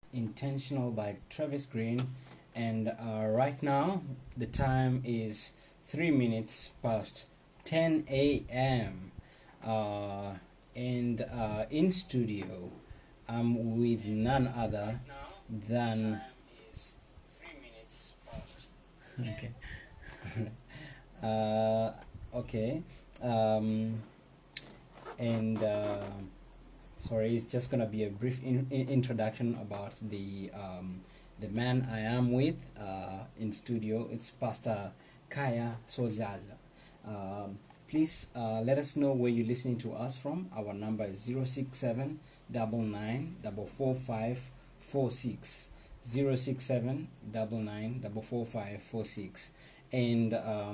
Intentional by Travis Green, and right now the time is 3 minutes past 10 a.m. Uh, and in studio, I'm with none other than. Okay. uh, okay. Um, and sorry, it's just gonna be a brief introduction about the man I am with in studio. It's Pastor Khaya Sodladla. Please let us know where you're listening to us from. Our number is 067 99 445 46. 067 99 445 46. And uh,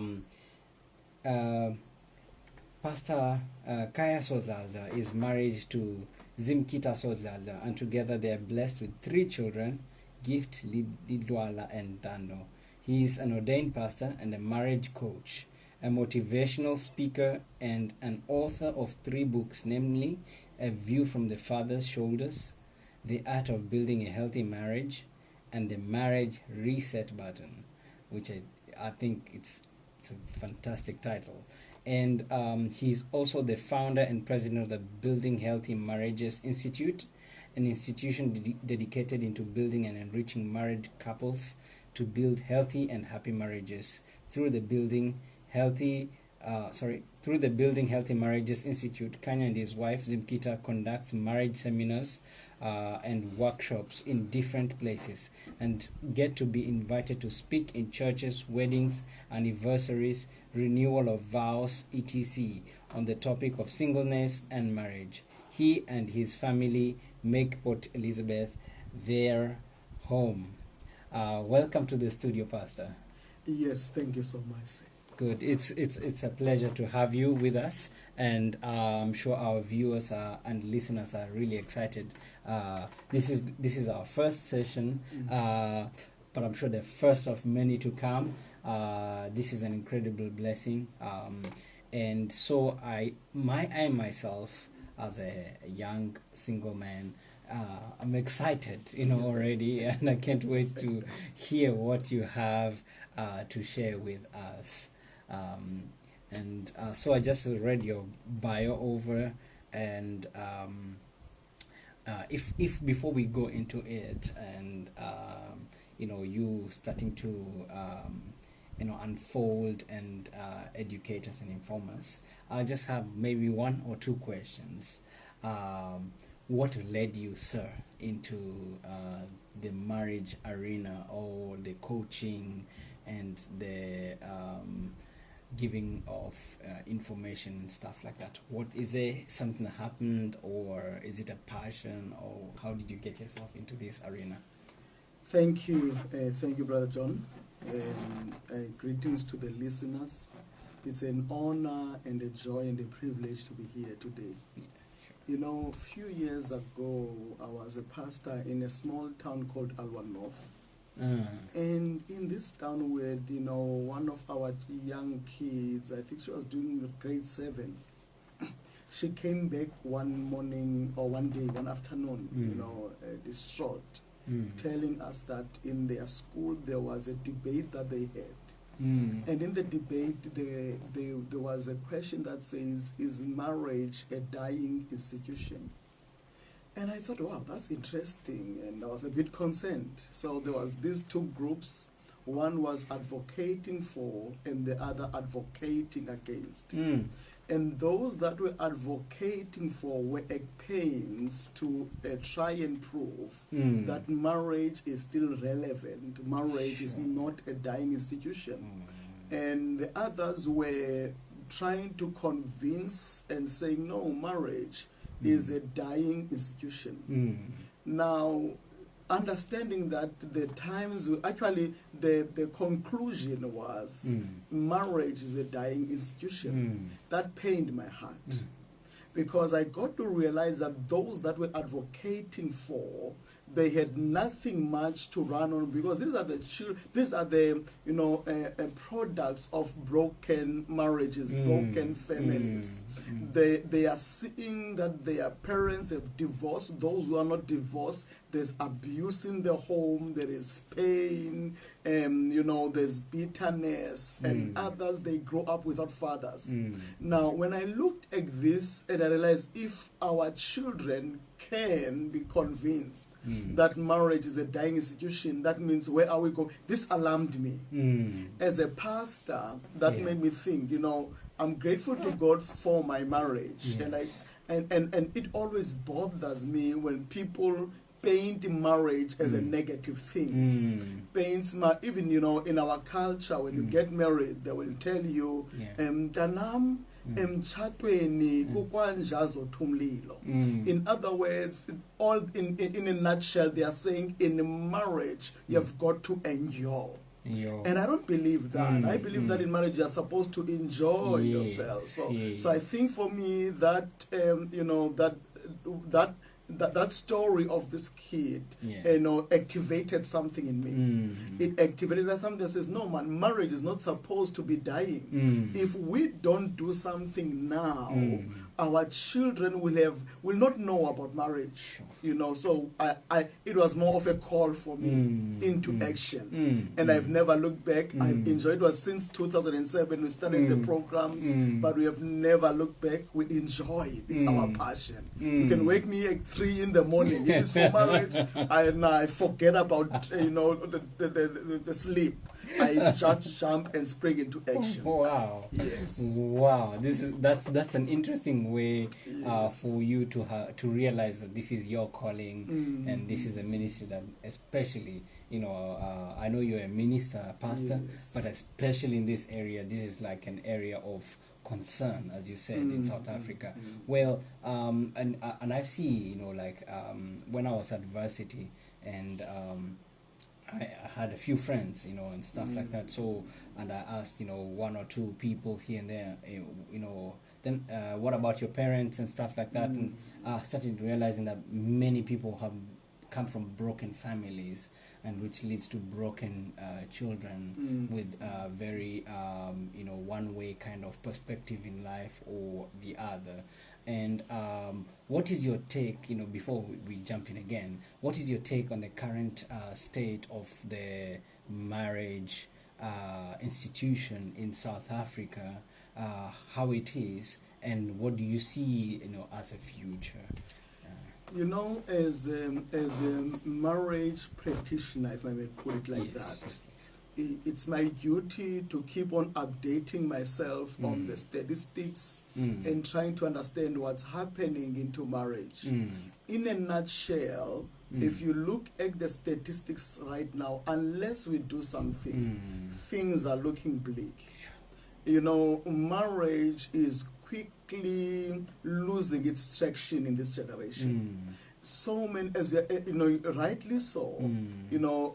Pastor Khaya Sodladla is married to Zimkita Sodladla, and together they are blessed with 3 children, Gift, Lidwala and Ntando. He is an ordained pastor and a marriage coach, a motivational speaker, and an author of 3 books, namely A View from the Father's Shoulders, The Art of Building a Healthy Marriage, and The Marriage Reset Button, which I think it's a fantastic title. And he's also the founder and president of the Building Healthy Marriages Institute, an institution dedicated into building and enriching married couples to build healthy and happy marriages through the through the Building Healthy Marriages Institute. Kanya and his wife Zimkita conducts marriage seminars and workshops in different places, and get to be invited to speak in churches, weddings, anniversaries, renewal of vows, etc., on the topic of singleness and marriage. He and his family make Port Elizabeth their home. Welcome to the studio, Pastor. Yes, thank you so much. Good. It's a pleasure to have you with us, and I'm sure our viewers and listeners are really excited. This is our first session, but I'm sure the first of many to come. This is an incredible blessing, and so I myself, as a young single man, I'm excited, already, and I can't wait to hear what you have to share with us. And so I just read your bio over, and if before we go into it, and you starting to unfold and educate us and inform us, I just have maybe 1 or 2 questions. What led you, sir, into the marriage arena, or the coaching and the giving of information and stuff like that? What is it? Something that happened, or is it a passion, or how did you get yourself into this arena? Thank you, Brother John. Greetings to the listeners. It's an honor and a joy and a privilege to be here today. Yeah, sure. A few years ago, I was a pastor in a small town called Alwa North. And in this town, we had, one of our young kids, I think she was doing grade 7. She came back one morning or one day, one afternoon, distraught, telling us that in their school there was a debate that they had. And in the debate, there was a question that says, is marriage a dying institution? And I thought, wow, that's interesting, and I was a bit concerned. So there was these 2 groups. One was advocating for, and the other advocating against. And those that were advocating for were at pains to try and prove that marriage is still relevant. Marriage is not a dying institution. And the others were trying to convince and saying, no, marriage is a dying institution. Now, understanding that the times, actually the conclusion was marriage is a dying institution. That pained my heart. Because I got to realize that those that were advocating for, they had nothing much to run on, because these are the products of broken marriages, broken families. They are seeing that their parents have divorced. Those who are not divorced, there's abuse in the home, there is pain, there's bitterness, and others, they grow up without fathers. Now, when I looked at this and I realized, if our children can be convinced that marriage is a dying institution, that means, where are we going? This alarmed me. As a pastor, that made me think, I'm grateful to God for my marriage. Yes. And it always bothers me when people paint marriage as a negative thing. Paints, even, in our culture, when you get married, they will tell you, Tanam, in other words, all in a nutshell, they are saying, in marriage, you have got to endure. And I don't believe that. I believe that in marriage you are supposed to enjoy yourself. So I think for me that that story of this kid, activated something in me. It activated something that says, no man, marriage is not supposed to be dying. If we don't do something now, our children will not know about marriage. So it was more of a call for me into action. And I've never looked back. I've enjoyed it. Was since 2007 we started the programs, but we have never looked back. We enjoy it. It's our passion. You can wake me at 3 in the morning. If it's for marriage, I forget about the sleep. I just jump and spring into action. Wow! Yes. Wow! That's an interesting way for you to realize that this is your calling, and this is a ministry that, especially, I know you're a minister, a pastor, but especially in this area, this is like an area of concern, as you said, in South Africa. Well, and I see, when I was at university, and I had a few friends, and stuff like that. So, and I asked, 1 or 2 people here and there, then what about your parents and stuff like that? And I started realizing that many people have come from broken families, and which leads to broken children with very, one-way kind of perspective in life or the other. And what is your take, before we jump in again, what is your take on the current state of the marriage institution in South Africa, how it is, and what do you see, as a future? As a marriage practitioner, if I may put it like that, yes. It's my duty to keep on updating myself on the statistics and trying to understand what's happening into marriage. In a nutshell, if you look at the statistics right now, unless we do something, things are looking bleak. Marriage is quickly losing its traction in this generation. So many, rightly so.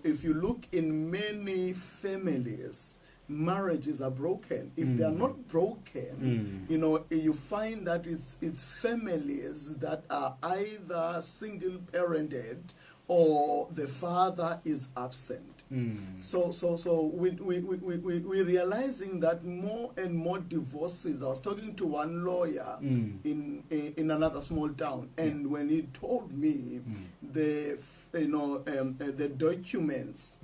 If you look in many families, marriages are broken. If they are not broken, you find that it's families that are either single parented or the father is absent. So we're realizing that more and more divorces. I was talking to one lawyer in another small town, and when he told me the documents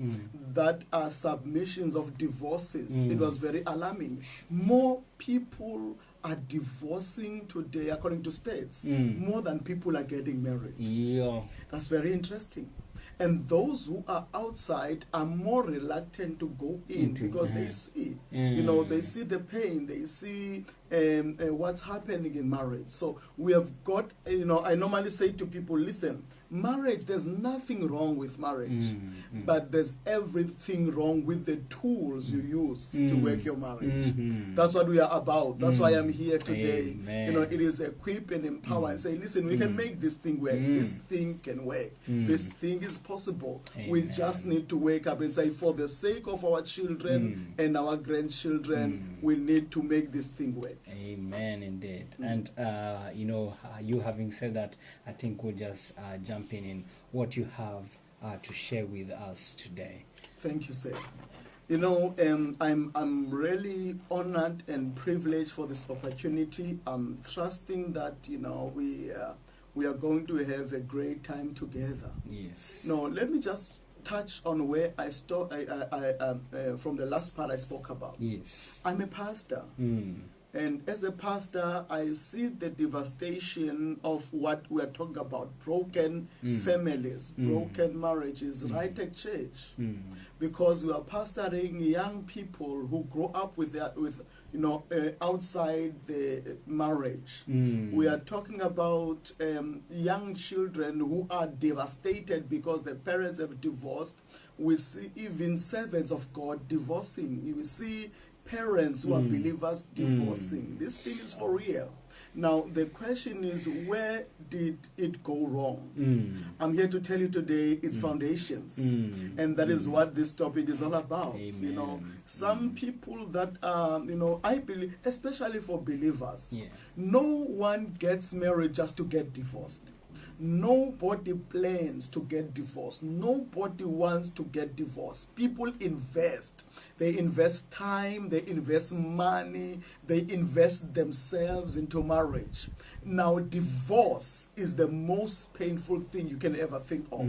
that are submissions of divorces, it was very alarming. More people are divorcing today, according to states, more than people are getting married. Yeah. That's very interesting. And those who are outside are more reluctant to go in because they see, they see the pain, they see what's happening in marriage. So we have got, I normally say to people, listen, marriage, there's nothing wrong with marriage, but there's everything wrong with the tools you use to work your marriage. That's what we are about. That's why I'm here today. Amen. It is equip and empower and say, listen, we can make this thing work. This thing can work. This thing is possible. Amen. We just need to wake up and say, for the sake of our children and our grandchildren, we need to make this thing work. Amen, indeed. And, you having said that, I think we'll just jump jumping in what you have to share with us today. Thank you, sir. You know, I'm really honored and privileged for this opportunity. I'm trusting that, you know, we are going to have a great time together. Yes. No, let me just touch on where I from the last part I spoke about. Yes. I'm a pastor. And as a pastor, I see the devastation of what we are talking about, broken families, broken marriages, right at church. Because we are pastoring young people who grow up with outside the marriage. We are talking about young children who are devastated because the parents have divorced. We see even servants of God divorcing. You see parents who are believers divorcing. This thing is for real. Now, the question is, where did it go wrong? I'm here to tell you today it's foundations. And that is what this topic is all about. Amen. You know, some people that are, you know, I believe, especially for believers, no one gets married just to get divorced. Nobody plans to get divorced. Nobody wants to get divorced. People invest. They invest time, they invest money, they invest themselves into marriage. Now, divorce is the most painful thing you can ever think of.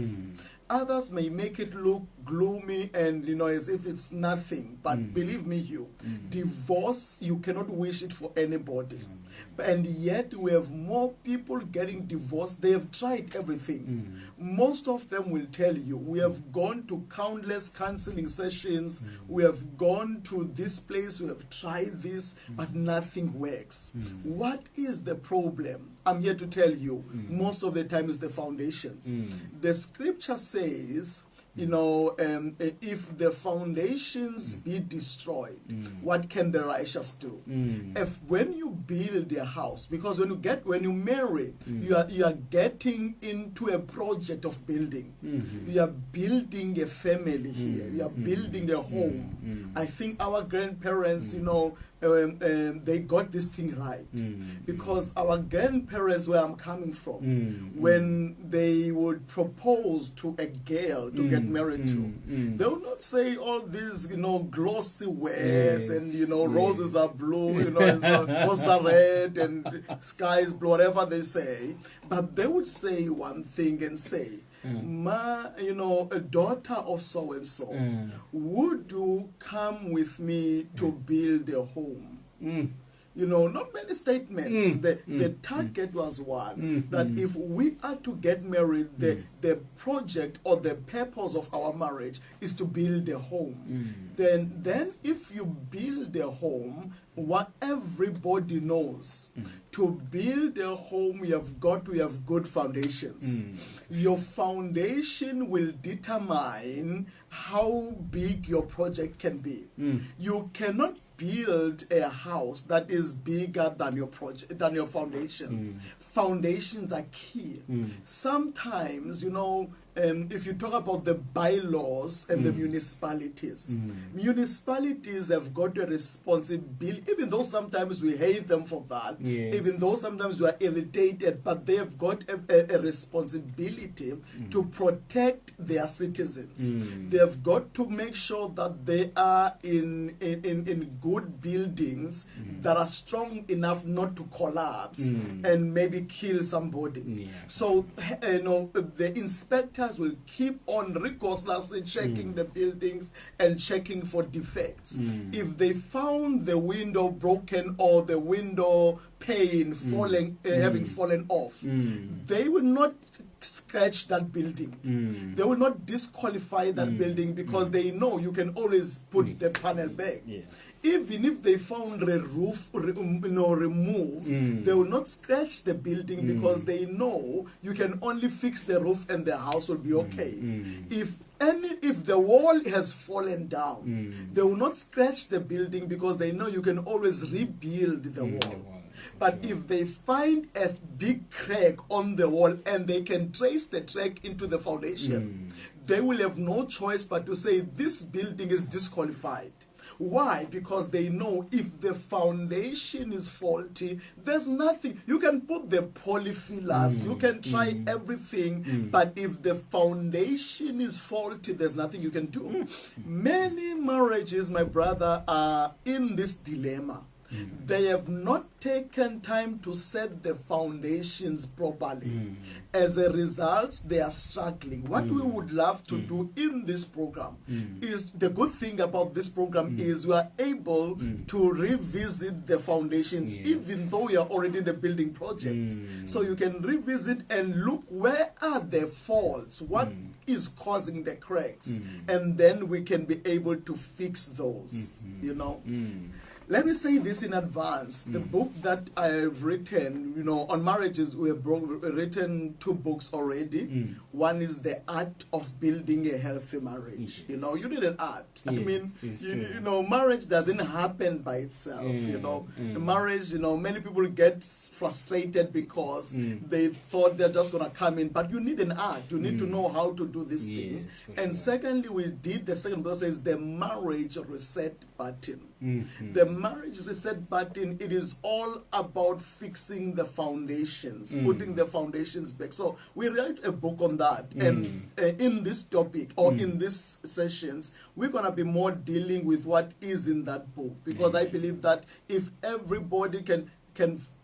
Others may make it look gloomy and, you know, as if it's nothing. But believe me, divorce, you cannot wish it for anybody. And yet we have more people getting divorced. They have tried everything. Most of them will tell you, we have gone to countless counseling sessions. We have gone to this place. We have tried this, but nothing works. What is the problem? I'm here to tell you, most of the time is the foundations. The scripture says, you know, if the foundations be destroyed, what can the righteous do? If when you build a house, because when you marry, you are getting into a project of building. You are building a family here. You are building a home. I think our grandparents, you know, they got this thing right, because our grandparents, where I'm coming from, when they would propose to a girl to get married to, they would not say all these, you know, glossy words and, you know, roses are blue, you know, and roses are red and sky is blue, whatever they say, but they would say one thing and say, you know, a daughter of so and so, would you come with me to build a home? You know, not many statements. The target was one, that if we are to get married, the project or the purpose of our marriage is to build a home. Then if you build a home, what everybody knows, to build a home, you have got to have good foundations. Your foundation will determine how big your project can be. You cannot build a house that is bigger than your project, than your foundation. Foundations are key. Sometimes, you know, if you talk about the bylaws and the municipalities, municipalities have got a responsibility, even though sometimes we hate them for that, even though sometimes we are irritated, but they have got a responsibility to protect their citizens. They have got to make sure that they are in good buildings that are strong enough not to collapse and maybe kill somebody. So, you know, the inspectors will keep on rigorously checking the buildings and checking for defects. If they found the window broken or the window pane falling, having fallen off, they will not scratch that building. They will not disqualify that building, because they know you can always put the panel back. Even if they found the roof removed, they will not scratch the building, because they know you can only fix the roof and the house will be okay. If the wall has fallen down, they will not scratch the building, because they know you can always rebuild the wall. But if they find a big crack on the wall and they can trace the crack into the foundation, they will have no choice but to say this building is disqualified. Why? Because they know if the foundation is faulty, there's nothing. You can put the polyfillers, you can try everything, but if the foundation is faulty, there's nothing you can do. Many marriages, my brother, are in this dilemma. They have not taken time to set the foundations properly. As a result, they are struggling. What we would love to do in this program is, the good thing about this program is we are able to revisit the foundations, even though we are already in the building project. So you can revisit and look, where are the faults? What is causing the cracks? And then we can be able to fix those, you know. Let me say this in advance. The book that I've written, you know, on marriages, we have written 2 books already. One is The Art of Building a Healthy Marriage. You know, you need an art. I mean, you know, marriage doesn't happen by itself, you know. Marriage, you know, many people get frustrated because they thought they're just going to come in. But you need an art. You need to know how to do this thing. And secondly, we did, the second book says, the marriage reset button. The marriage reset button, it is all about fixing the foundations, putting the foundations back. So we write a book on that. And in this topic, or in these sessions, we're going to be more dealing with what is in that book. Because I believe that if everybody can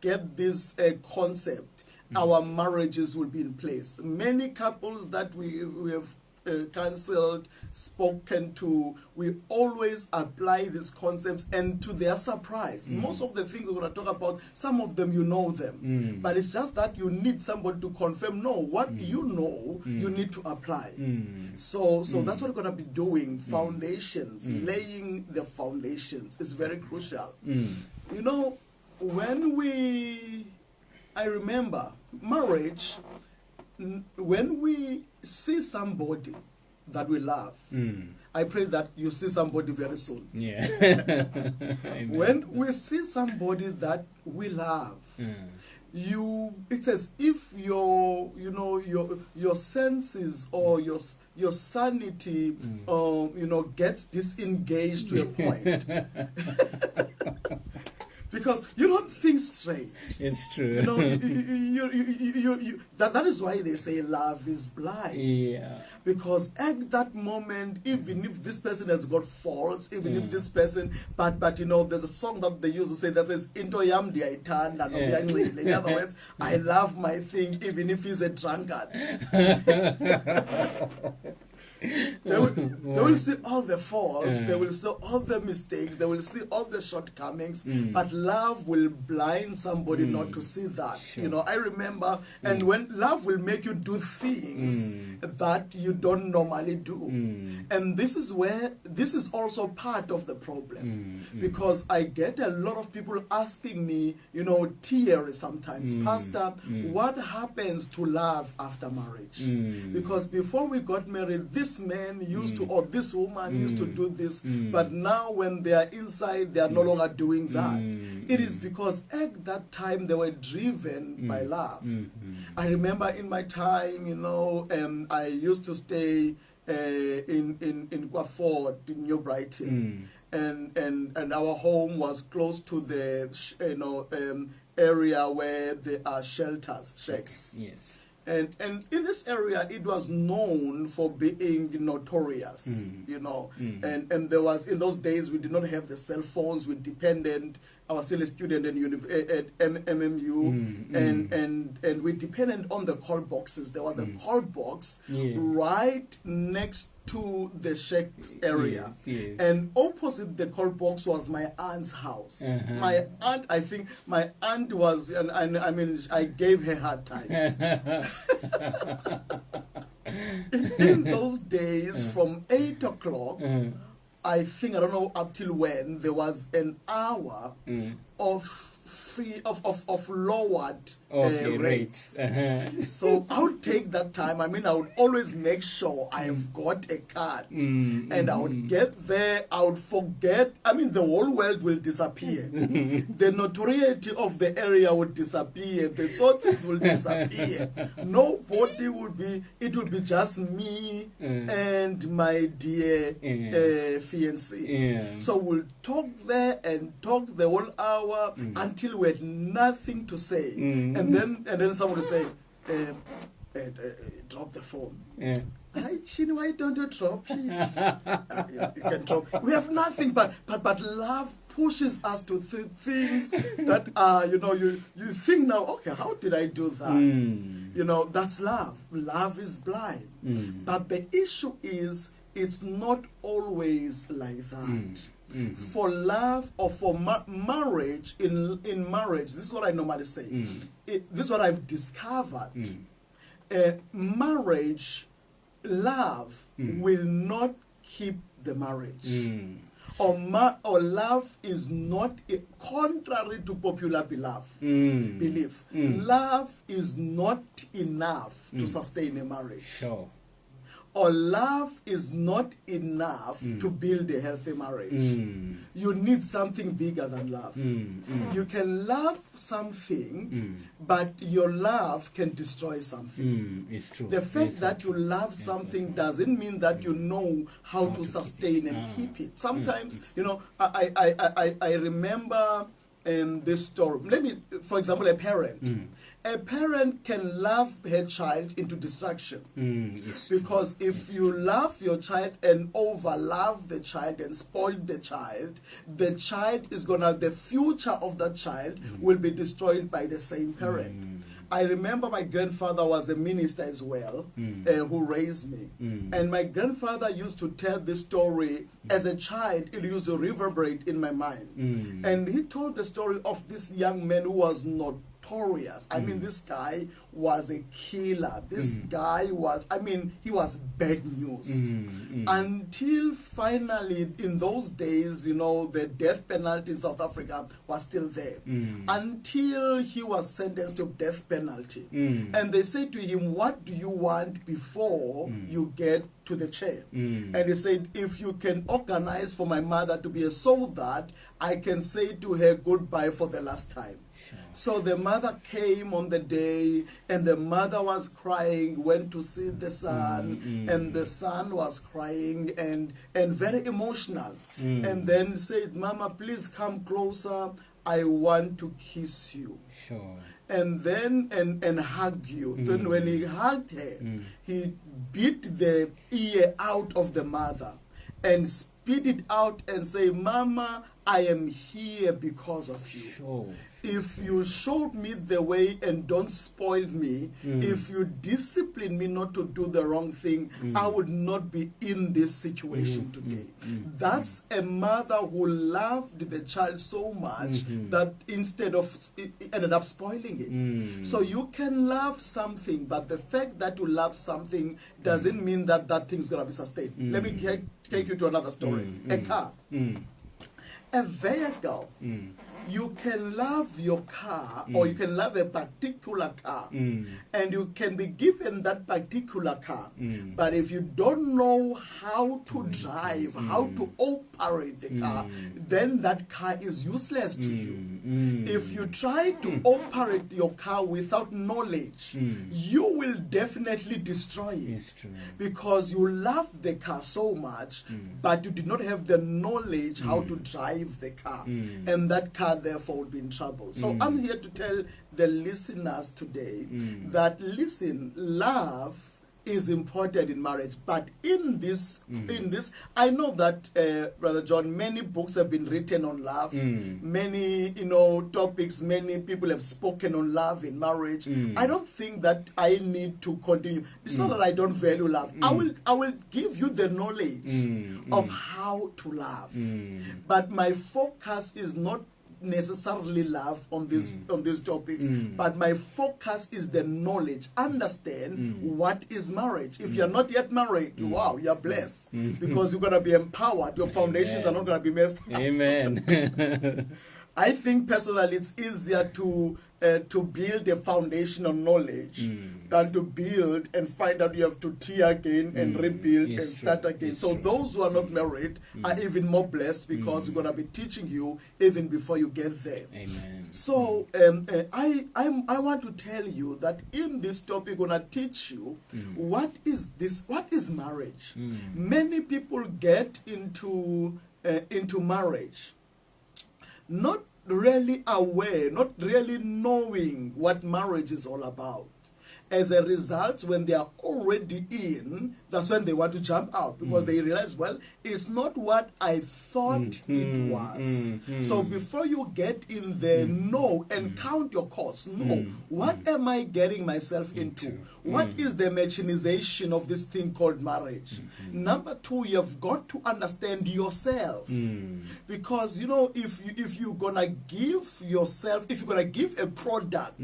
get this concept, our marriages will be in place. Many couples that we have counseled, spoken to, we always apply these concepts, and to their surprise, most of the things we're going to talk about, some of them you know them, but it's just that you need somebody to confirm, no, what you know, you need to apply. So that's what we're going to be doing. Foundations, laying the foundations is very crucial. You know, I remember marriage, when we see somebody that we love, I pray that you see somebody very soon. When we see somebody that we love, it's as if your senses or your sanity, gets disengaged to a point. Because you don't think straight. It's true. You know, that is why they say love is blind. Yeah. Because at that moment, even if this person has got faults, even if this person, but you know, there's a song that they used to say that says, "Into yam diaitanda." In other words, I love my thing, even if he's a drunkard. They will see all the faults, they will see all the mistakes, they will see all the shortcomings, but love will blind somebody not to see that. Sure. You know, I remember, and when love will make you do things that you don't normally do. And this is also part of the problem. Because I get a lot of people asking me, you know, teary sometimes, Pastor, what happens to love after marriage? Because before we got married, this man used to, or this woman used to do this, but now when they are inside, they are no longer doing that. It is because at that time they were driven by love. I remember in my time, you know, I used to stay in Guaford, in New Brighton, and our home was close to the area where there are shelters, shacks. Yes. And in this area, it was known for being notorious, you know. And there was, in those days, we did not have the cell phones. We depended, I was still a student at MMU, and we depended on the call boxes. There was a call box right next to the shack area. Yes. And opposite the call box was my aunt's house. My aunt, I think my aunt was, and I mean, I gave her a hard time. In those days, from 8 o'clock, I think, I don't know up till when, there was an hour of free of lowered rates. So I would take that time. I mean, I would always make sure I have got a card, and I would get there. I would forget. I mean, the whole world will disappear. The notoriety of the area would disappear. The sources will disappear. Nobody would be. It would be just me and and my dear fiancé. So we'll talk there and talk the whole hour until we had nothing to say. And then someone will say, drop the phone. Hi, Chin, why don't you drop it? You can drop. We have nothing, but love pushes us to things that are, you think now, okay, how did I do that? That's love. Love is blind. But the issue is, it's not always like that. For love or for marriage, in marriage, this is what I normally say. This is what I've discovered. Marriage, love will not keep the marriage. Or love is not, contrary to popular belief. Love is not enough to sustain a marriage. Sure. Or love is not enough to build a healthy marriage. You need something bigger than love. You can love something, but your love can destroy something. It's true. The fact that you love something doesn't mean that you know how to sustain and keep it. Sometimes, I remember this story. For example, a parent. A parent can love her child into distraction. Because if you love your child and overlove the child and spoil the child is the future of the child will be destroyed by the same parent. I remember my grandfather was a minister as well, who raised me. And my grandfather used to tell this story as a child. It used to reverberate in my mind. And he told the story of this young man who was notorious. I mean, this guy was a killer. This guy was, he was bad news. Until finally, in those days, the death penalty in South Africa was still there. Until he was sentenced to death penalty. And they said to him, what do you want before you get to the chair? And he said, if you can organize for my mother to be a soul that I can say to her goodbye for the last time. So the mother came on the day, and the mother was crying, went to see the son, and the son was crying and very emotional. And then said, Mama, please come closer. I want to kiss you. Sure. And then and hug you. Then when he hugged her, he beat the ear out of the mother and spit it out and say, Mama, I am here because of you. Sure. If you showed me the way and don't spoil me, if you discipline me not to do the wrong thing, I would not be in this situation today. That's a mother who loved the child so much that instead of it ended up spoiling it. So you can love something, but the fact that you love something doesn't mean that that thing's going to be sustained. Let me take you to another story. A car. A vehicle. You can love your car, or you can love a particular car, and you can be given that particular car. But if you don't know how to drive, how to operate the car, then that car is useless to you. If you try to operate your car without knowledge, you will definitely destroy it. It's true. Because you love the car so much, but you did not have the knowledge how to drive the car. And that car therefore would be in trouble. So I'm here to tell the listeners today that, listen, love is important in marriage, but in this, I know that Brother John, many books have been written on love, many topics, many people have spoken on love in marriage. I don't think that I need to continue. It's not that I don't value love. I will give you the knowledge of how to love, but my focus is not necessarily love on these topics, but my focus is the knowledge. Understand what is marriage. If you're not yet married, wow, you're blessed, because you're going to be empowered. Your foundations are not going to be messed up. Amen. I think personally it's easier to to build a foundation of knowledge than to build and find out you have to tear again and rebuild and start again. So those who are not married are even more blessed because we're going to be teaching you even before you get there. Amen. So I want to tell you that in this topic we're going to teach you what is marriage. Many people get into marriage not really aware, not really knowing what marriage is all about. As a result, when they are already in, that's when they want to jump out because they realize, well, it's not what I thought it was. So before you get in there, know and count your costs. Know, what am I getting myself into? What is the machinization of this thing called marriage? Number two, you've got to understand yourself. Because, you know, if you're going to give yourself, if you're going to give a product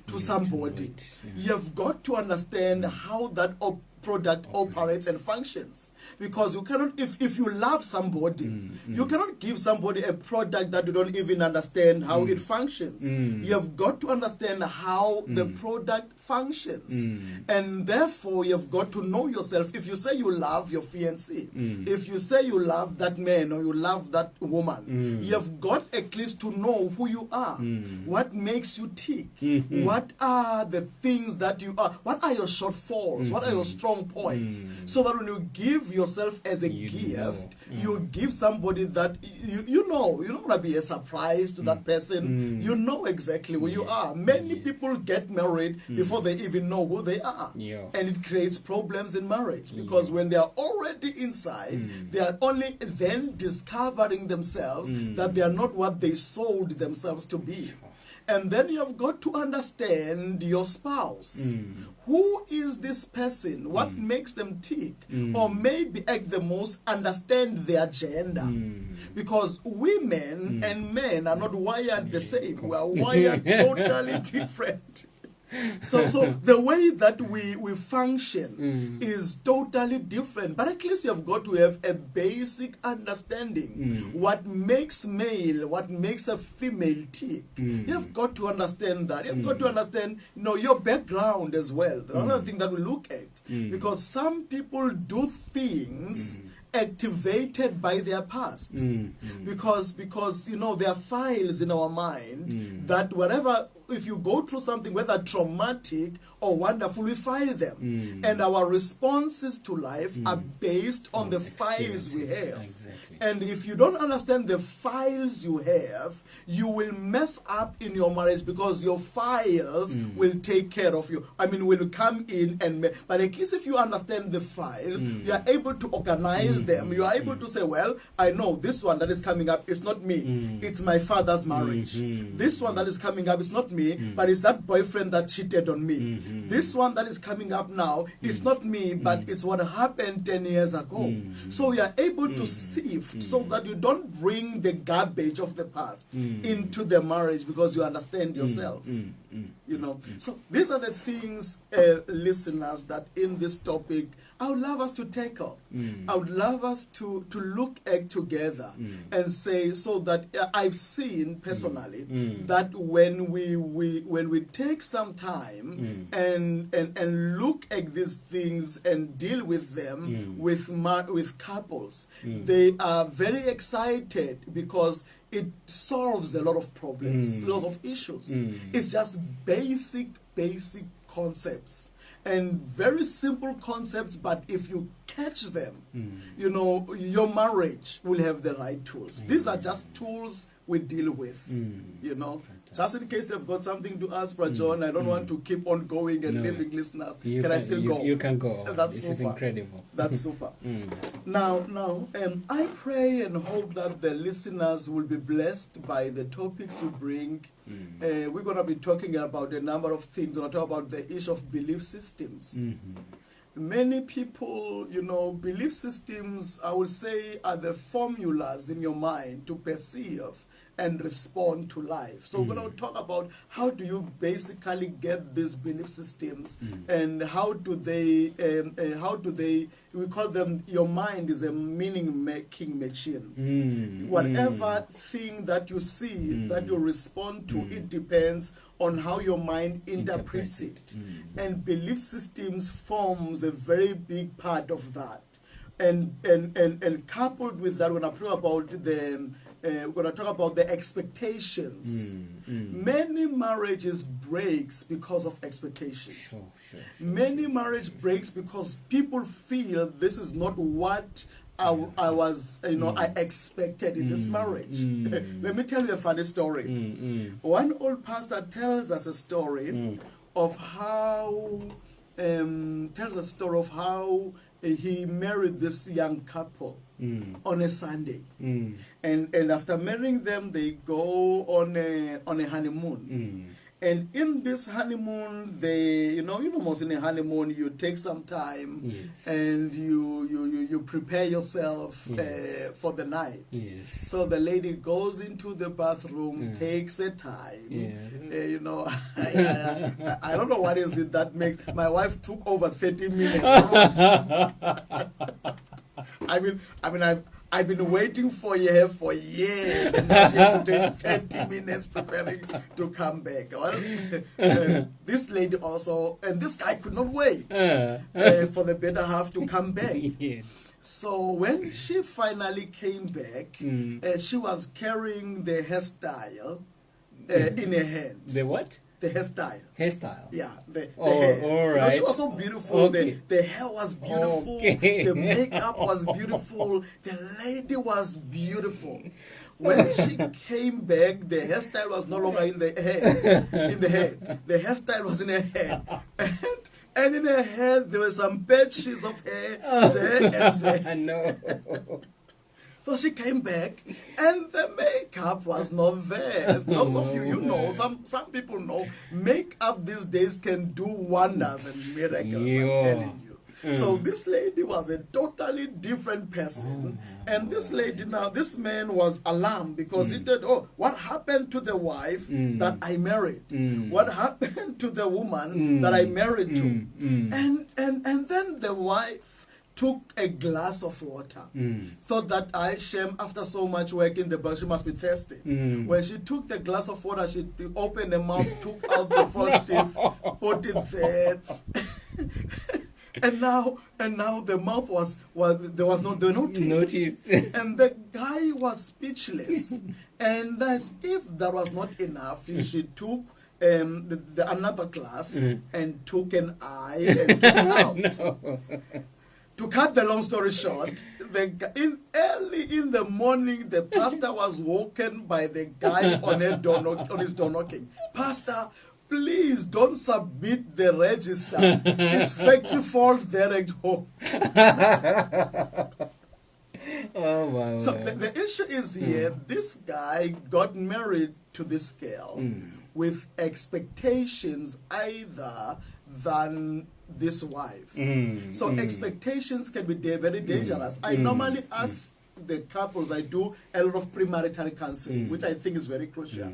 to somebody, you've got to understand how that product operates and functions, because you cannot, if you love somebody, you cannot give somebody a product that you don't even understand how it functions. You have got to understand how the product functions, and therefore you've got to know yourself. If you say you love your fiancé, if you say you love that man or you love that woman, you've got at least to know who you are, what makes you tick, what are the things that you are, what are your shortfalls, what are your strong points, so that when you give yourself as a gift, you give somebody that you know, you're not going to be a surprise to that person. You know exactly where you are. Many people get married before they even know who they are, and it creates problems in marriage, because when they are already inside, they are only then discovering themselves that they are not what they sold themselves to be. And then you have got to understand your spouse. Who is this person? What makes them tick? Or maybe at the most, understand their gender. Because women and men are not wired the same. We are wired totally different. So the way that we function is totally different. But at least you have got to have a basic understanding. What makes male, what makes a female tick. You have got to understand that. You have got to understand, you know, your background as well. Another thing that we look at. Because some people do things activated by their past, because you know, there are files in our mind that whatever, if you go through something, whether traumatic or wonderful, we file them, and our responses to life are based on the files we have. And if you don't understand the files you have, you will mess up in your marriage, because your files will take care of you. I mean, will come in and but at least if you understand the files, you are able to organize them. You are able to say, well, I know this one that is coming up is not me, it's my father's marriage. This one that is coming up is not me, but it's that boyfriend that cheated on me. This one that is coming up now is not me, but it's what happened 10 years ago. So you are able to sift so that you don't bring the garbage of the past into the marriage, because you understand yourself. You know, so these are the things, listeners, that in this topic I would love us to tackle. I would love us to look at together and say, so that I've seen personally that when we take some time and look at these things and deal with them with couples, they are very excited, because it solves a lot of problems, a lot of issues. It's just basic concepts, and very simple concepts, but if you catch them, you know, your marriage will have the right tools. These are just tools we deal with, you know. Just in case you've got something to ask, Brother John, I don't want to keep on going and leaving listeners. Can I still go? You can go. That's this super. Is incredible. That's super. Now, I pray and hope that the listeners will be blessed by the topics we bring. We're going to be talking about a number of things. We're going to talk about the issue of belief systems. Many people, you know, belief systems, I would say, are the formulas in your mind to perceive and respond to life. So we're going to talk about how do you basically get these belief systems and how do they, we call them, your mind is a meaning-making machine. Whatever thing that you see, that you respond to, it depends on how your mind interprets it. And belief systems forms a very big part of that. And coupled with that, when I talk about the expectations, many marriages breaks because of expectations. Many marriage breaks because people feel this is not what I was, I expected in this marriage. Let me tell you a funny story. One old pastor tells us a story of how he married this young couple on a Sunday, and after marrying them, they go on a honeymoon. And in this honeymoon, they, most in a honeymoon, you take some time and you prepare yourself for the night. So the lady goes into the bathroom, takes a time. I don't know what is it that makes, my wife took over 30 minutes. I've been waiting for her for years, and now she has to take 30 minutes preparing to come back. This lady also, and this guy could not wait for the better half to come back. So when she finally came back, she was carrying the hairstyle in her hand. The what? The hairstyle. Hairstyle? Yeah. The hair. All right. She was so beautiful. Okay. The hair was beautiful. Okay. The makeup was beautiful. The lady was beautiful. When she came back, the hairstyle was no longer in the hair, in the head. The hairstyle was in her head. And in her head, there were some patches of hair there and there. No. So she came back, and the makeup was not there. Those of you, some people know, makeup these days can do wonders and miracles, I'm telling you. So this lady was a totally different person. And this lady now, this man was alarmed because he said, what happened to the wife that I married? What happened to the woman that I married to? And then the wife took a glass of water, thought that after so much work in the bush, she must be thirsty. When she took the glass of water, she opened the mouth, took out the first teeth, put it there. And now the mouth there were no teeth. And the guy was speechless. And as if that was not enough, she took another glass and took an eye and took it out. No. To cut the long story short, early in the morning, the pastor was woken by the guy on his door knocking. Pastor, please don't submit the register. It's factory fault there at home. Oh, wow. So the issue is here, this guy got married to this girl with expectations either than this wife. So expectations can be very dangerous. I normally ask the couples, I do a lot of premarital counseling, which I think is very crucial.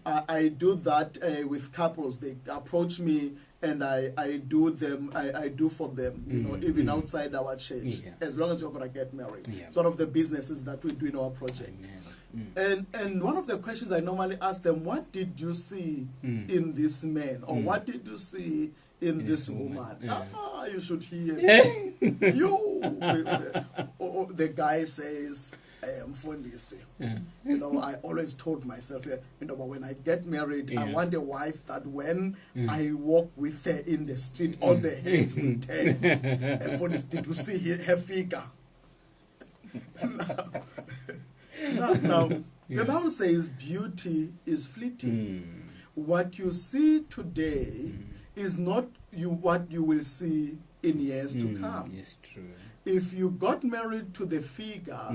I do that with couples. They approach me and I do for them, even outside our church, as long as you're going to get married. Sort of the businesses that we do in our project. And one of the questions I normally ask them, what did you see in this man? Or what did you see in this woman? You should hear. The guy says, I am Fundisi. I always told myself, but when I get married, I want a wife that when I walk with her in the street, all the heads will turn. Fundisi, did you see her figure? Now, the Bible says beauty is fleeting. What you see today is not what you will see in years to come. Yes, true. if you got married to the figure,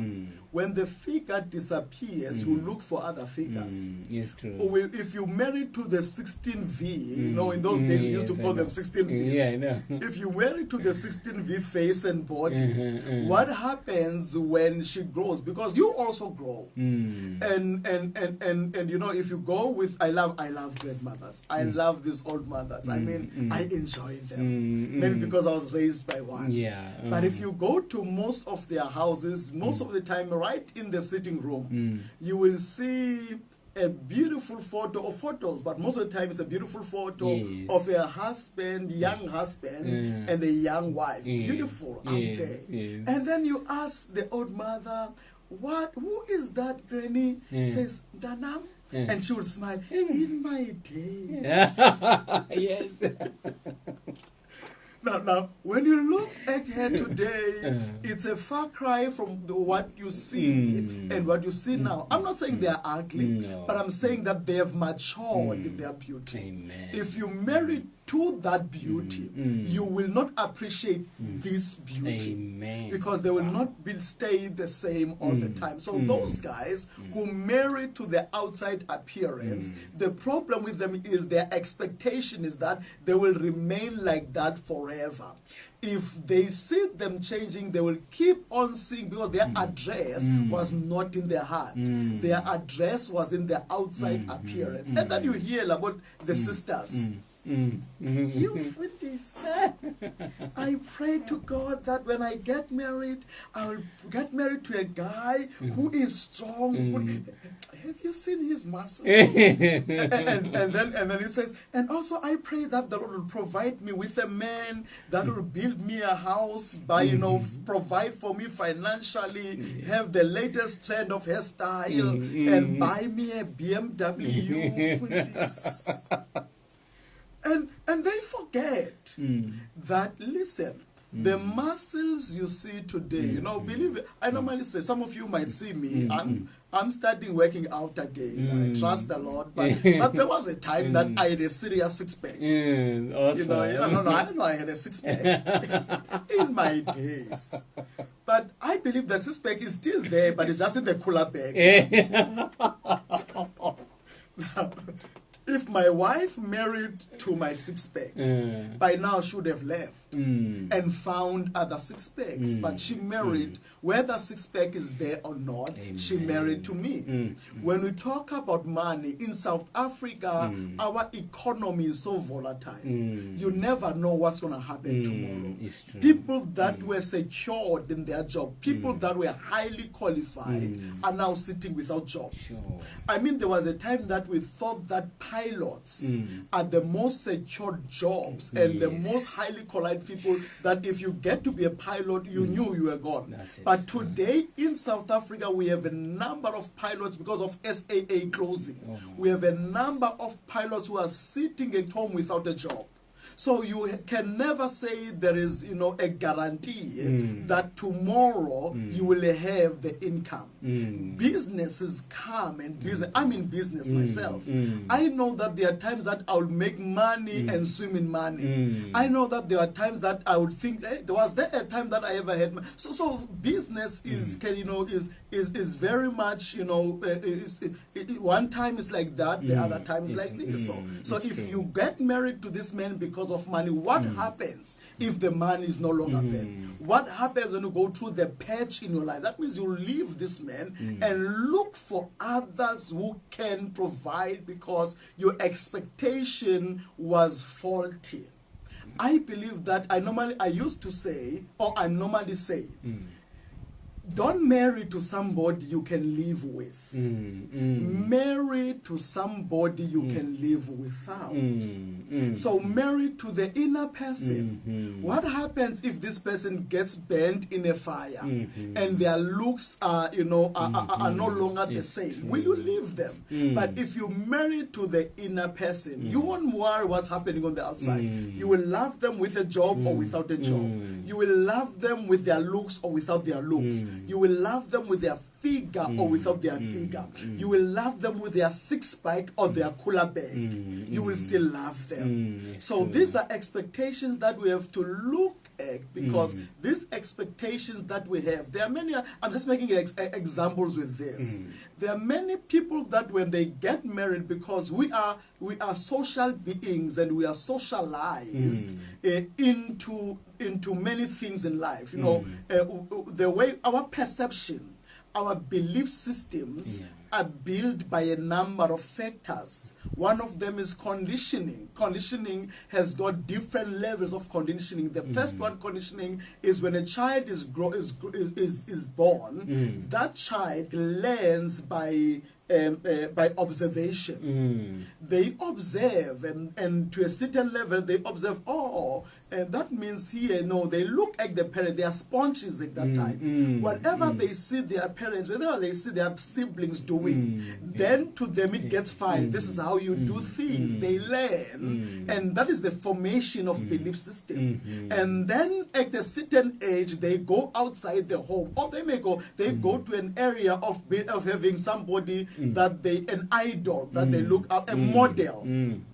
when the figure disappears, you look for other figures. It's true. Or if you married to the 16V, you know, in those days we used to call them 16Vs. Yeah, I know. If you married to the 16V face and body, what happens when she grows? Because you also grow. And you know, if you go with, I love grandmothers. I love these old mothers. I mean, I enjoy them. Maybe because I was raised by one. Yeah. But if you go to most of their houses, most of the time, right in the sitting room, you will see a beautiful photo or photos, but most of the time it's a beautiful photo of a husband, young husband, and a young wife. Beautiful out there. And then you ask the old mother, who is that, Granny? Says, Danam. And she would smile, in my days. Yes. Now, when you look at her today, it's a far cry from what you see and what you see now. I'm not saying they are ugly, but I'm saying that they have matured in their beauty. Amen. If you marry to that beauty, you will not appreciate this beauty. Amen. Because they will not stay the same all the time. So those guys who marry to the outside appearance, the problem with them is their expectation is that they will remain like that forever. If they see them changing, they will keep on seeing, because their address was not in their heart. Their address was in their outside appearance. And then you hear about the sisters. You with this. I pray to God that when I get married, I will get married to a guy who is strong. Have you seen his muscles? and then he says, and also I pray that the Lord will provide me with a man that will build me a house by, you know, provide for me financially, have the latest trend of hairstyle, and buy me a BMW. With this. And they forget that, listen, the muscles you see today, you know, believe it. I normally say, some of you might see me, I'm starting working out again. I trust the Lord. But there was a time that I had a serious six-pack. Awesome. You know, I don't know, I had a six-pack in my days. But I believe the six-pack is still there, but it's just in the cooler bag. Now, if my wife married to my six-pack, by now she would have left and found other six-packs. But she married, whether six-pack is there or not, she married to me. When we talk about money, in South Africa, our economy is so volatile. You never know what's going to happen tomorrow. It's true. People that were secured in their job, people that were highly qualified, are now sitting without jobs. Sure. I mean, there was a time that we thought that pilots are the most secured jobs and the most highly qualified people, that if you get to be a pilot, you knew you were gone. But today in South Africa, we have a number of pilots because of SAA closing. We have a number of pilots who are sitting at home without a job. So you can never say there is, you know, a guarantee that tomorrow you will have the income. Businesses come and business. I'm in business myself. I know that there are times that I will make money and swim in money. I know that there are times that I would think, hey, was there a time that I ever had money? So business is can, you know, is very much, you know, one time is like that, the other time is like this. So if you get married to this man because of money, what happens if the money is no longer there? What happens when you go through the patch in your life? That means you leave this man and look for others who can provide, because your expectation was faulty. I believe that I normally say, don't marry to somebody you can live with. Marry to somebody you can live without. So marry to the inner person. What happens if this person gets burnt in a fire and their looks are, you know, are no longer the same? Will you leave them? But if you marry to the inner person, you won't worry what's happening on the outside. You will love them with a job or without a job. You will love them with their looks or without their looks. You will love them with their figure or without their figure. You will love them with their six-pack or their cooler bag. You will still love them. So these are expectations that we have to look at, because these expectations that we have, there are many. I'm just making examples with this. There are many people that when they get married, because we are social beings and we are socialized into many things in life. You know, the way our perception, our belief systems are built by a number of factors. One of them is conditioning. Conditioning has got different levels of conditioning. The first one, conditioning, is when a child is born. That child learns by observation. They observe, and to a certain level they observe, that means here, no, they look at the parent, they are sponges at that time. Whatever they see their parents, whatever they see their siblings doing, then to them it gets fine. This is how you do things. They learn, and that is the formation of belief system. And then at a certain age, they go outside the home, or they go to an area of having somebody that an idol that they look up, a model.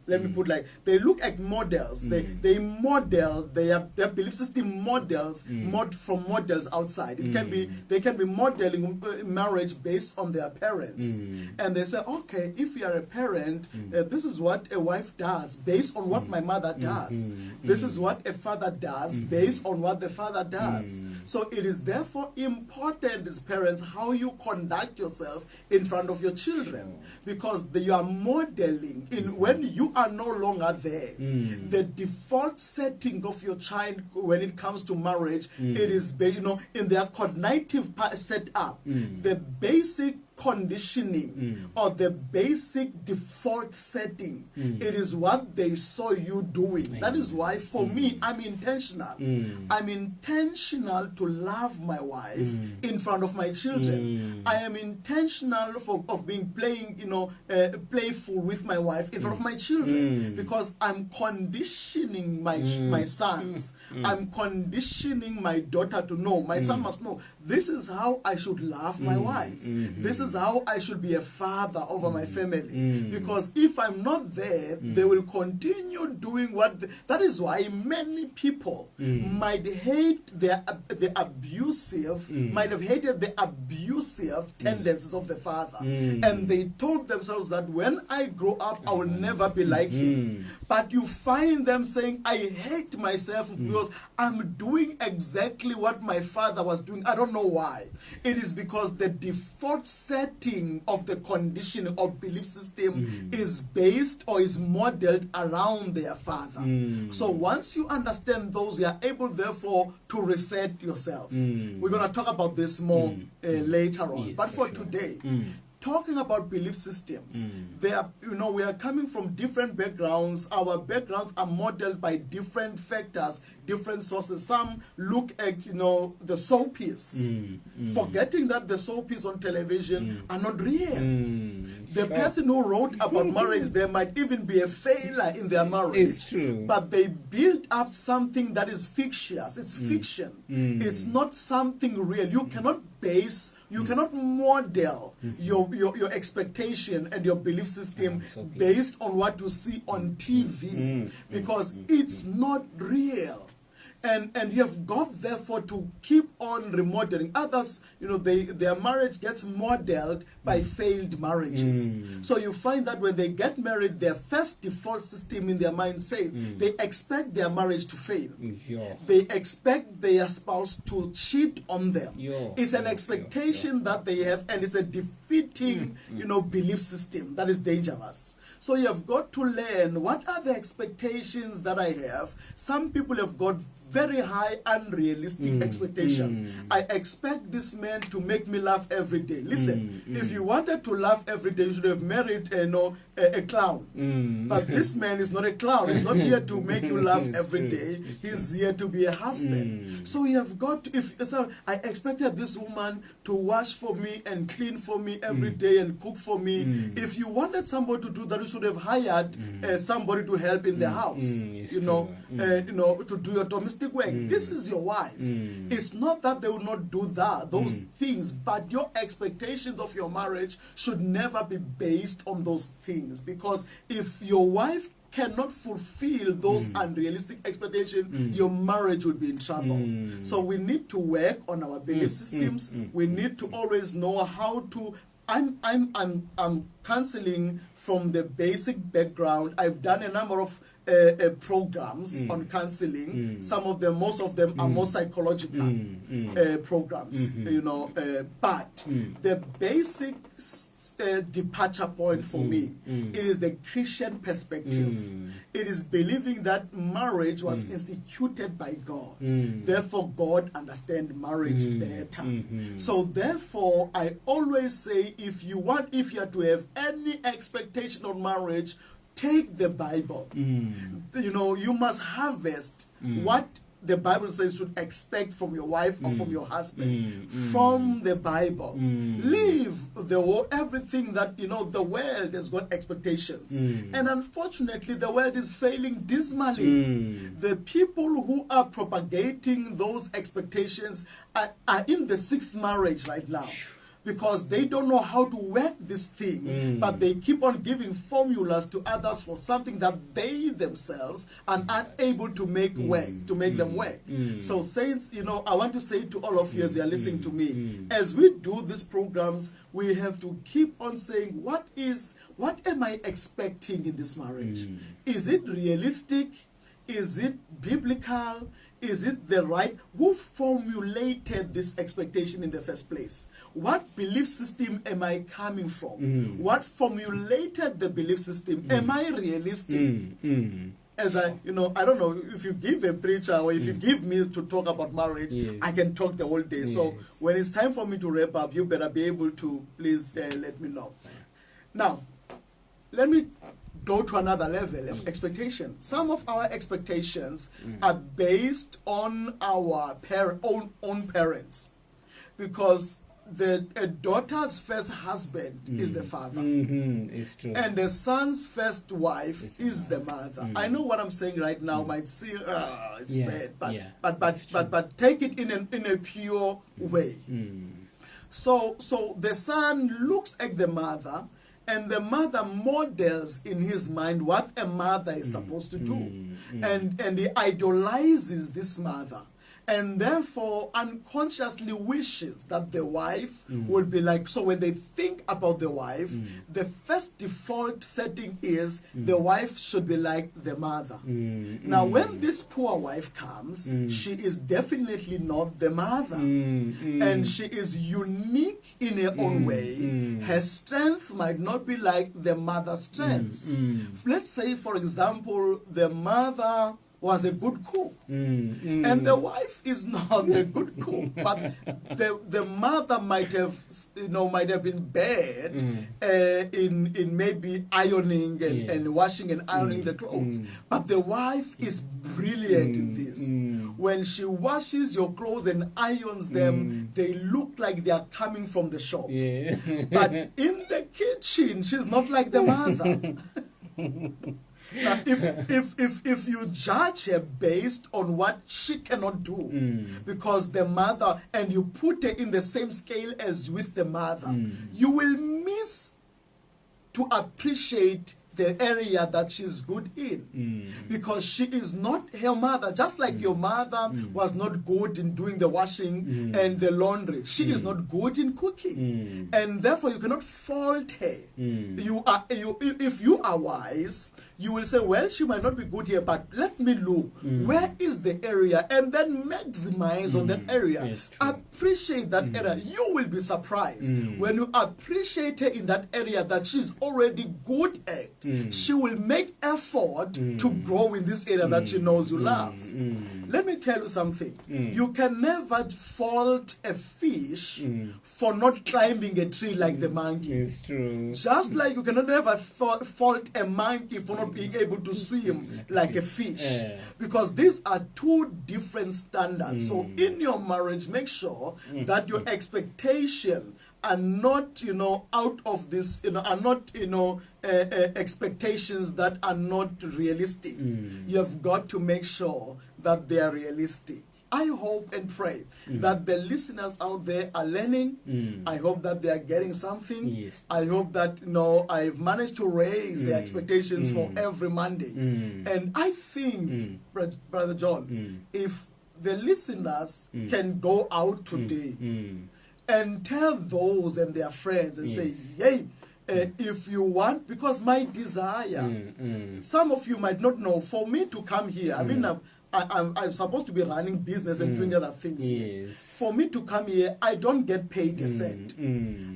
Let me put like, they look at models. They model their belief system models from models outside. It can be, they can be modeling marriage based on their parents, and they say, okay, if you are a parent, this is what a wife does based on what my mother does. This is what a father does based on what the father does. So it is therefore important as parents how you conduct yourself in front of your children, because you are modeling in when you are no longer there. The default setting of your child when it comes to marriage, it is, in their cognitive setup, the basic conditioning or the basic default setting, it is what they saw you doing. That is why for me, I'm intentional. I'm intentional to love my wife in front of my children. I am intentional of being playful with my wife in front of my children, because I'm conditioning my sons. I'm conditioning my daughter to know, my son must know, this is how I should love my wife. This is how I should be a father over my family. Because if I'm not there, they will continue doing what that is why many people might hate the abusive, might have hated the abusive tendencies of the father. And they told themselves that when I grow up, I will never be like him. But you find them saying, I hate myself because I'm doing exactly what my father was doing. I don't know why. It is because the default setting of the condition of belief system is based or is modeled around their father. So once you understand those, you are able therefore to reset yourself. We're going to talk about this more later on. But for today, talking about belief systems, they are, we are coming from different backgrounds. Our backgrounds are modeled by different factors, different sources. Some look at, the soapies, forgetting that the soapies on television are not real. The person who wrote about marriage, there might even be a failure in their marriage. It's true. But they built up something that is fictitious. It's fiction. It's not something real. You cannot base, you cannot model your expectation and your belief system based on what you see on TV, because it's not real. And you have got therefore to keep on remodeling. Others, their marriage gets modeled by failed marriages. So you find that when they get married, their first default system in their mind says they expect their marriage to fail. They expect their spouse to cheat on them. It's an expectation that they have, and it's a defeating, belief system that is dangerous. So you have got to learn, what are the expectations that I have? Some people have got very high unrealistic expectation. I expect this man to make me laugh every day. Listen, if you wanted to laugh every day, you should have married a clown. But this man is not a clown. He's not here to make you laugh every day. He's here to be a husband. So you have got to, I expected this woman to wash for me and clean for me every day and cook for me. If you wanted somebody to do that, you should have hired somebody to help in the house, to do your domestic domestic work. This is your wife. It's not that they will not do those things, but your expectations of your marriage should never be based on those things. Because if your wife cannot fulfill those unrealistic expectations, your marriage will be in trouble. So we need to work on our belief systems. We need to always know how to. I'm counseling from the basic background. I've done a number of programs on counseling. Most of them are more psychological programs, you know. But the basic departure point for me, it is the Christian perspective. It is believing that marriage was instituted by God. Therefore, God understands marriage better. So therefore, I always say, if you are to have any expectation on marriage, take the Bible. You know, you must harvest what the Bible says you should expect from your wife or from your husband from the Bible. Leave the world, everything that, you know, the world has got expectations. And unfortunately, the world is failing dismally. The people who are propagating those expectations are in the sixth marriage right now. Because they don't know how to work this thing, but they keep on giving formulas to others for something that they themselves are unable to make work, to make them work. So saints, you know, I want to say to all of you as you are listening to me, as we do these programs, we have to keep on saying, what am I expecting in this marriage? Is it realistic? Is it biblical? Is it the right? Who formulated this expectation in the first place? What belief system am I coming from? What formulated the belief system? Am I realistic? As I don't know, if you give a preacher or if you give me to talk about marriage, I can talk the whole day. So when it's time for me to wrap up, you better be able to please let me know. Now, let me go to another level of expectation. Some of our expectations are based on our own parents, because a daughter's first husband is the father, it's true, and the son's first wife is the mother. I know what I'm saying right now might seem it's bad, but take it in a pure way. So the son looks at the mother, and the mother models in his mind what a mother is supposed to do. And he idolizes this mother. And therefore unconsciously wishes that the wife would be like. So when they think about the wife, the first default setting is the wife should be like the mother. Now when this poor wife comes, she is definitely not the mother. And she is unique in her own way. Her strength might not be like the mother's strengths. Let's say, for example, the mother was a good cook, and the wife is not a good cook, but the mother might have been bad in maybe ironing and washing and ironing the clothes, but the wife is brilliant in this. When she washes your clothes and irons them, they look like they are coming from the shop. But in the kitchen, she's not like the mother. Now, if you judge her based on what she cannot do, because the mother, and you put her in the same scale as with the mother, you will miss to appreciate the area that she's good in, because she is not her mother. Just like your mother was not good in doing the washing and the laundry, she is not good in cooking, and therefore you cannot fault her. If you are wise, you will say, well, she might not be good here, but let me look. Where is the area? And then maximize on that area. Appreciate that area. You will be surprised. When you appreciate her in that area that she's already good at, she will make effort to grow in this area that she knows you love. Let me tell you something. You can never fault a fish for not climbing a tree like the monkey. It's true. Just like you cannot ever fault a monkey for not being able to swim like a fish. Because these are two different standards. So in your marriage, make sure that your expectation are not, out of this, are not, expectations that are not realistic. You have got to make sure that they are realistic. I hope and pray that the listeners out there are learning. I hope that they are getting something. Yes. I hope that I've managed to raise their expectations for every Monday. And I think, Brother John, if the listeners can go out today and tell those and their friends and say, hey, if you want, because my desire, some of you might not know, for me to come here, I mean, I'm supposed to be running business and doing other things here. For me to come here, I don't get paid a cent.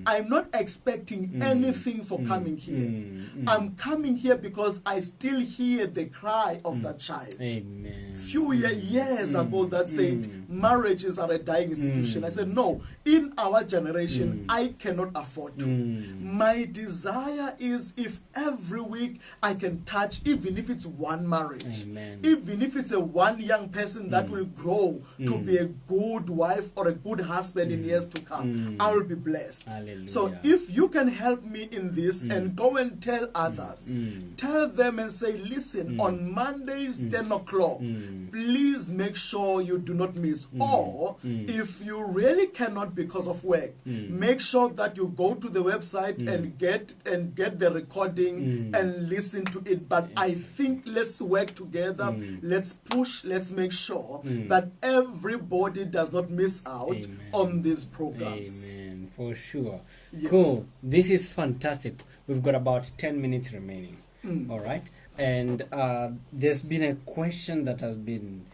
I'm not expecting anything for coming here. I'm coming here because I still hear the cry of that child. Amen. Few years ago that said marriages are a dying institution. I said, no, in our generation, I cannot afford to. My desire is if every week I can touch, even if it's one marriage, even if it's a one young person that will grow to be a good wife or a good husband in years to come, I will be blessed. Hallelujah. So if you can help me in this and go and tell others, tell them and say, listen, on Mondays, 10 o'clock, please make sure you do not miss. Or if you really cannot because of work, make sure that you go to the website and get the recording and listen to it. But I think let's work together. Let's push. Let's make sure that everybody does not miss out on these programs. Amen. For sure. Yes. Cool. This is fantastic. We've got about 10 minutes remaining. All right. And there's been a question that has been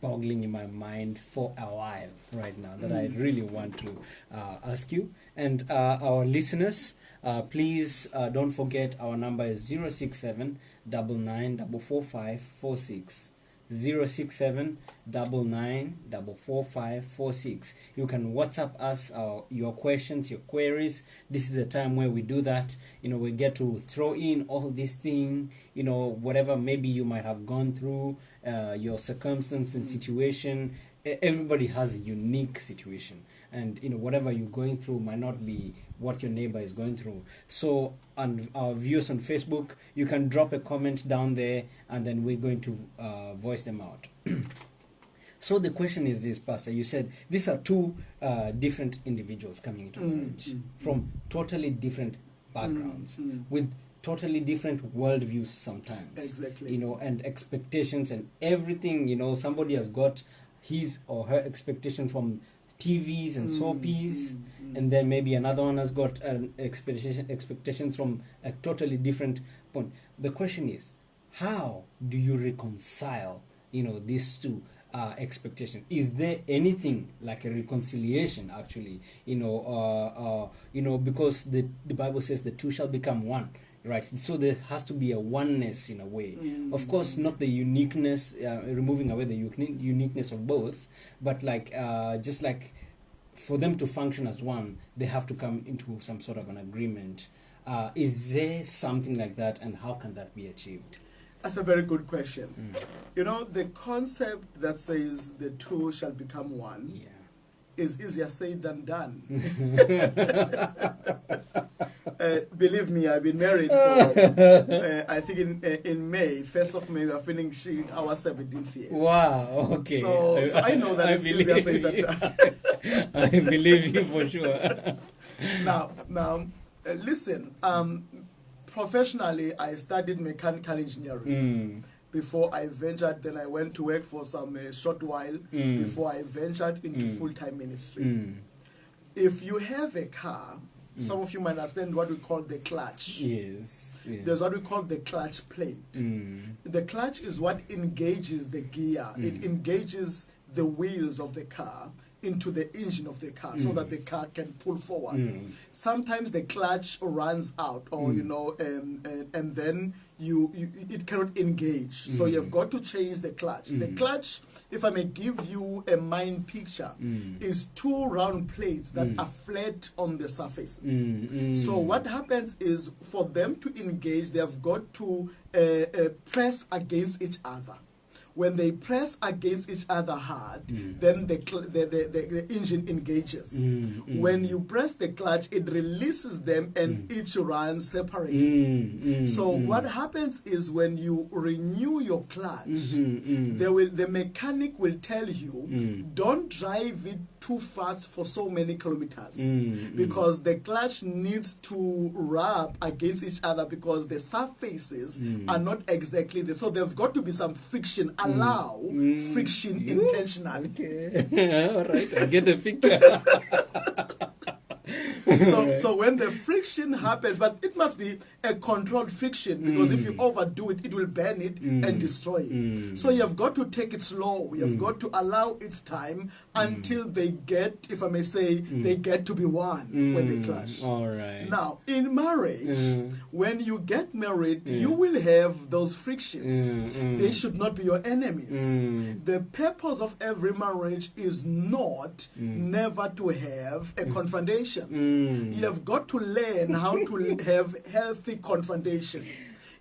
boggling in my mind for a while right now that I really want to ask you. And our listeners, please don't forget our number is 067 99 067 99 You can WhatsApp us your questions, your queries. This is a time where we do that. We get to throw in all these things, whatever maybe you might have gone through, your circumstance and situation. Everybody has a unique situation, and whatever you're going through might not be what your neighbor is going through. So on our viewers on Facebook, you can drop a comment down there, and then we're going to voice them out. So the question is this, Pastor. You said these are two different individuals coming into marriage from totally different backgrounds with totally different worldviews sometimes. Exactly. And expectations and everything. Somebody has got his or her expectation from TVs and soapies, and then maybe another one has got an expectations from a totally different point. The question is, how do you reconcile, these two expectations? Is there anything like a reconciliation actually? Because the Bible says the two shall become one. Right, so there has to be a oneness in a way. Of course, not the uniqueness, removing away the uniqueness of both, but just like for them to function as one, they have to come into some sort of an agreement. Is there something like that, and how can that be achieved? That's a very good question. The concept that says the two shall become one is easier said than done. Believe me, I've been married for, I think in May, 1st of May, we are finishing our 17th year. Wow, okay. So I know that it's easier said than done. I believe you for sure. Now, listen, professionally, I studied mechanical engineering. Before I ventured, then I went to work for some short while before I ventured into full-time ministry. If you have a car, some of you might understand what we call the clutch. Yes. There's what we call the clutch plate. The clutch is what engages the gear. It engages the wheels of the car into the engine of the car so that the car can pull forward. Sometimes the clutch runs out, or and then it cannot engage. So you've got to change the clutch. The clutch, if I may give you a mind picture, is two round plates that are flat on the surfaces. So what happens is, for them to engage, they've got to press against each other. when they press against each other hard, then the engine engages. When you press the clutch, it releases them and each runs separately. So what happens is when you renew your clutch, the mechanic will tell you, don't drive it too fast for so many kilometers, because the clutch needs to rub against each other because the surfaces are not exactly there. So there's got to be some friction. Allow friction intentionally. Okay. All right, I get the picture. So when the friction happens, but it must be a controlled friction, because if you overdo it, it will burn it and destroy it. So you have got to take it slow. You have got to allow its time until they get, if I may say, they get to be one when they clash. All right. Now, in marriage, when you get married, you will have those frictions. They should not be your enemies. The purpose of every marriage is not never to have a confrontation. You have got to learn how to have healthy confrontation.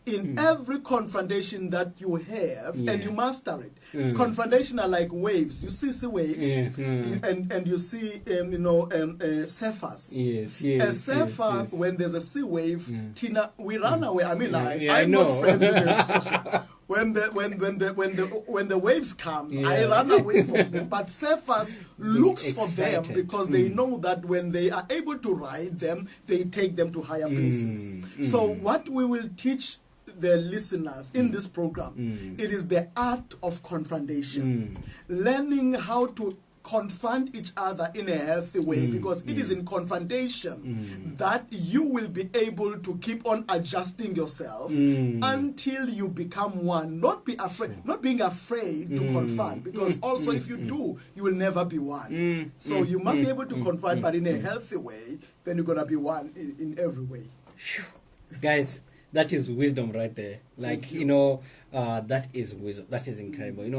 In every confrontation that you have, and you master it. Confrontation are like waves. You see sea waves, and you see surfers. A surfer, when there's a sea wave, Tina, we run away. I mean, I'm not friends with this. When the waves comes, I run away from them. But surfers looks for them, because they know that when they are able to ride them, they take them to higher places. So what we will teach the listeners in this program, it is the art of confrontation. Learning how to confront each other in a healthy way, because it is in confrontation that you will be able to keep on adjusting yourself until you become one. Not be afraid, not being afraid to confront, because also if you do, you will never be one. So you must be able to confront, but in a healthy way, then you're going to be one in every way. Guys, that is wisdom right there. Like, that is wisdom. That is incredible. You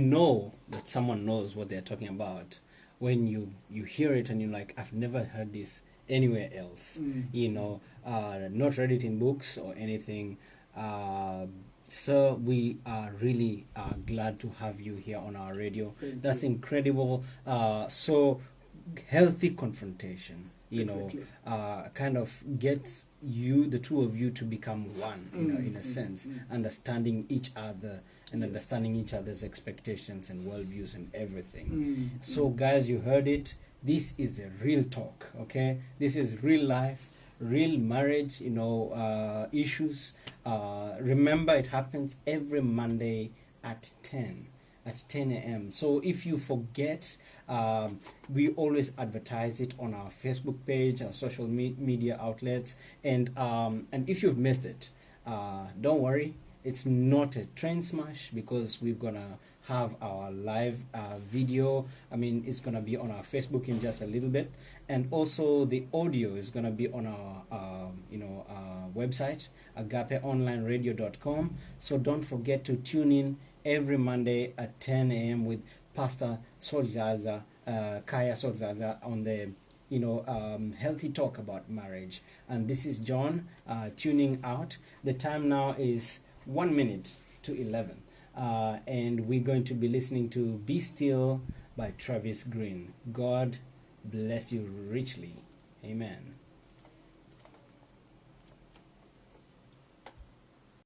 know that someone knows what they're talking about when you hear it and you're like, I've never heard this anywhere else. Not read it in books or anything. So we are really glad to have you here on our radio. That's incredible. So healthy confrontation, kind of gets you, the two of you, to become one, in a sense, understanding each other and understanding each other's expectations and worldviews and everything. So guys, you heard it. This is a real talk, okay? This is real life, real marriage, issues. Remember, it happens every Monday at 10 a.m. So if you forget, we always advertise it on our Facebook page, our social media outlets, and if you've missed it, don't worry, it's not a train smash, because we're gonna have our live video. I mean, it's gonna be on our Facebook in just a little bit, and also the audio is gonna be on our website, agapeonlineradio.com. So don't forget to tune in every Monday at 10 a.m. with Pastor Sodladla, Khaya Sodladla, on the healthy talk about marriage. And this is John tuning out. The time now is 1 minute to 11, and we're going to be listening to Be Still by Travis Green. God bless you richly. Amen.